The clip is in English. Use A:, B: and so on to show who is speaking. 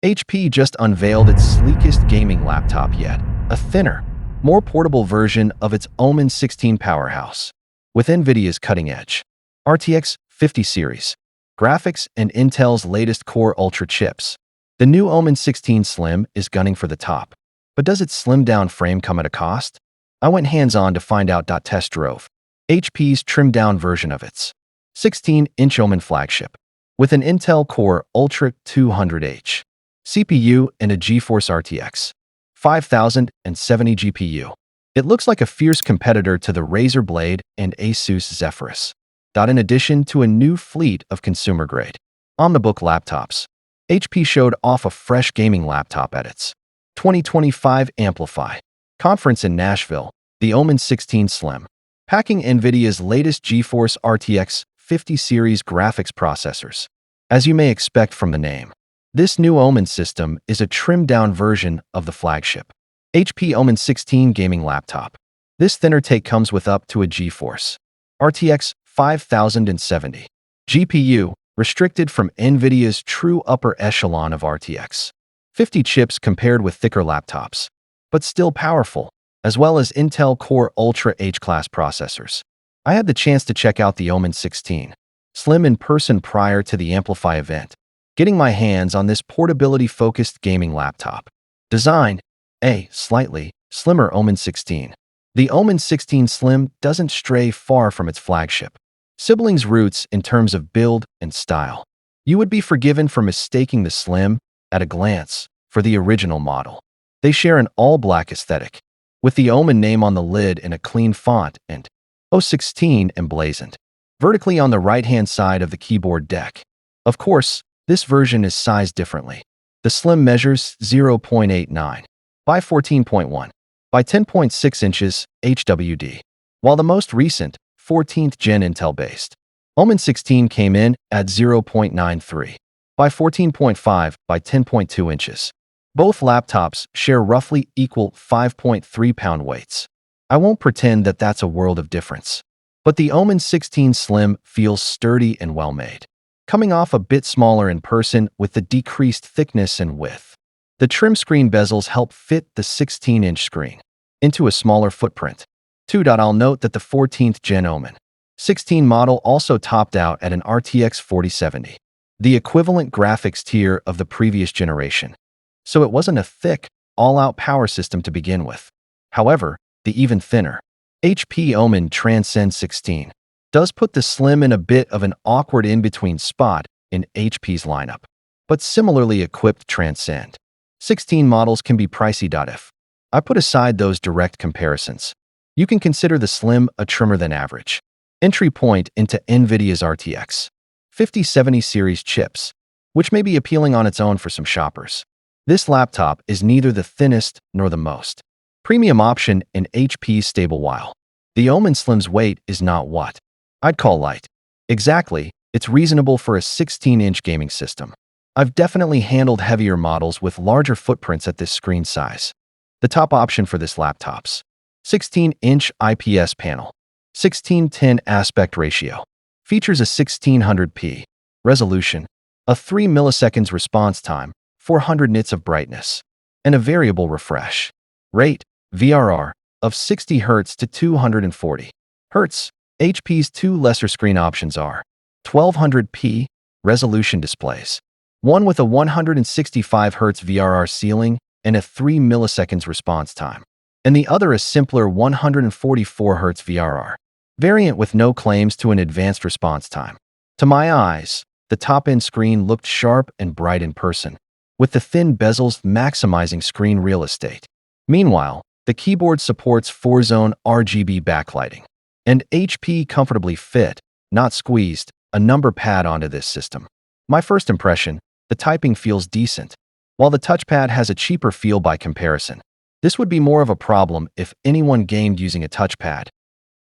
A: HP just unveiled its sleekest gaming laptop yet, a thinner, more portable version of its Omen 16 powerhouse, with Nvidia's cutting-edge RTX 50 series graphics and Intel's latest Core Ultra chips. The new Omen 16 Slim is gunning for the top. But does its slimmed-down frame come at a cost? I went hands-on to find out. Test-drove HP's trimmed-down version of its 16-inch Omen flagship, with an Intel Core Ultra 200H CPU and a GeForce RTX 5070 GPU. It looks like a fierce competitor to the Razer Blade and Asus Zephyrus. In addition to a new fleet of consumer-grade OmniBook laptops, HP showed off a fresh gaming laptop at its 2025 Amplify Conference in Nashville, the Omen 16 Slim, packing Nvidia's latest GeForce RTX 50 series graphics processors. As you may expect from the name, this new Omen system is a trimmed-down version of the flagship HP Omen 16 gaming laptop. This thinner take comes with up to a GeForce RTX 5070 GPU, restricted from Nvidia's true upper echelon of RTX 50 chips compared with thicker laptops, but still powerful, as well as Intel Core Ultra H-class processors. I had the chance to check out the Omen 16 Slim in person prior to the Amplify event, getting my hands on this portability-focused gaming laptop. Designed a slightly slimmer Omen 16, the Omen 16 Slim doesn't stray far from its flagship sibling's roots in terms of build and style. You would be forgiven for mistaking the Slim, at a glance, for the original model. They share an all-black aesthetic, with the Omen name on the lid in a clean font and O16 emblazoned vertically on the right-hand side of the keyboard deck. Of course, this version is sized differently. The Slim measures 0.89 by 14.1 by 10.6 inches HWD, while the most recent 14th Gen Intel-based Omen 16 came in at 0.93 by 14.5 by 10.2 inches. Both laptops share roughly equal 5.3-pound weights. I won't pretend that that's a world of difference, but the Omen 16 Slim feels sturdy and well-made, coming off a bit smaller in person with the decreased thickness and width. The trim screen bezels help fit the 16-inch screen into a smaller footprint. I'll note that the 14th Gen Omen 16 model also topped out at an RTX 4070, the equivalent graphics tier of the previous generation. So it wasn't a thick, all-out power system to begin with. However, the even thinner HP Omen Transcend 16 does put the Slim in a bit of an awkward in-between spot in HP's lineup. But similarly equipped Transcend 16 models can be pricey. If I put aside those direct comparisons, you can consider the Slim a trimmer than average entry point into Nvidia's RTX 5070 series chips, which may be appealing on its own for some shoppers. This laptop is neither the thinnest nor the most premium option in HP's stable, while the Omen Slim's weight is not what I'd call light. Exactly, it's reasonable for a 16-inch gaming system. I've definitely handled heavier models with larger footprints at this screen size. The top option for this laptop's 16-inch IPS panel, 16:10 aspect ratio, features a 1600p resolution, a 3 milliseconds response time, 400 nits of brightness, and a variable refresh rate (VRR) of 60 Hz to 240 Hz. HP's two lesser screen options are 1200p resolution displays, one with a 165 Hz VRR ceiling and a 3 milliseconds response time, and the other a simpler 144 Hz VRR variant with no claims to an advanced response time. To my eyes, the top-end screen looked sharp and bright in person, with the thin bezels maximizing screen real estate. Meanwhile, the keyboard supports 4-zone RGB backlighting, and HP comfortably fit, not squeezed, a number pad onto this system. My first impression, the typing feels decent, while the touchpad has a cheaper feel by comparison. This would be more of a problem if anyone gamed using a touchpad,